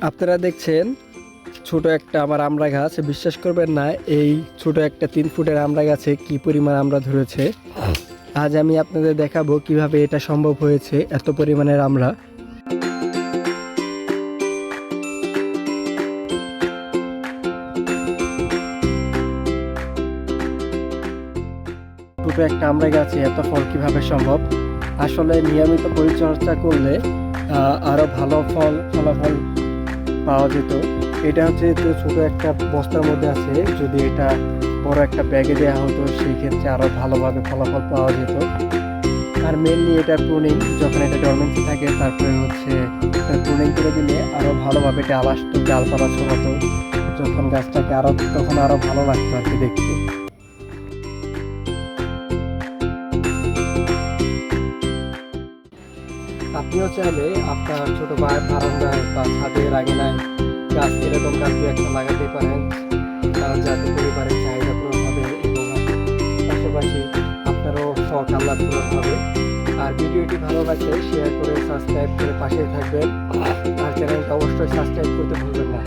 আপনারা দেখছেন ছোট একটা আমার আমড়া গাছ। বিশ্বাস করবেন না, এই ছোট একটা 3 ফুটের আমড়া গাছে কি পরিমাণ আমড়া ধরেছে। আজ আমি আপনাদের দেখাবো কিভাবে এটা সম্ভব হয়েছে, এত পরিমাণের আমড়া। ছোট একটা আমড়া গাছে এত ফল কিভাবে সম্ভব? আসলে নিয়মিত পরিচর্যা করলে আরো ভালো ফলাফল পাওয়া যেত। এটা হচ্ছে ছোট একটা বস্তার মধ্যে আছে, যদি এটা বড় একটা ব্যাগে দেওয়া হতো সেই ক্ষেত্রে আরো ভালোভাবে ফলাফল পাওয়া যেত। আর মেনলি এটার প্রুনিং, যখন এটা ডরমেন্সি থাকে তারপরে হচ্ছে প্রুনিং করে দিলে আরো ভালোভাবে ডাল আসতো, ডালপালা ছড়াতো, যখন গাছটাকে তখন আরো ভালো লাগতো আর কি দেখতে। আপনিও চাইলে আপনার ছোট বারান্দায় বা ছাদের আঙিনায় গাছ এরকম গাছ একটা লাগাতে পারেন, যাতে পরিবারের চাহিদা পূরণ হবে এবং পাশাপাশি আপনারও শখ আহ্লাদ পূরণ হবে। আর ভিডিওটি ভালো লাগলে শেয়ার করে সাবস্ক্রাইব করে পাশে থাকবেন। আর চ্যানেলটা অবশ্যই সাবস্ক্রাইব করতে ভুলবেন না।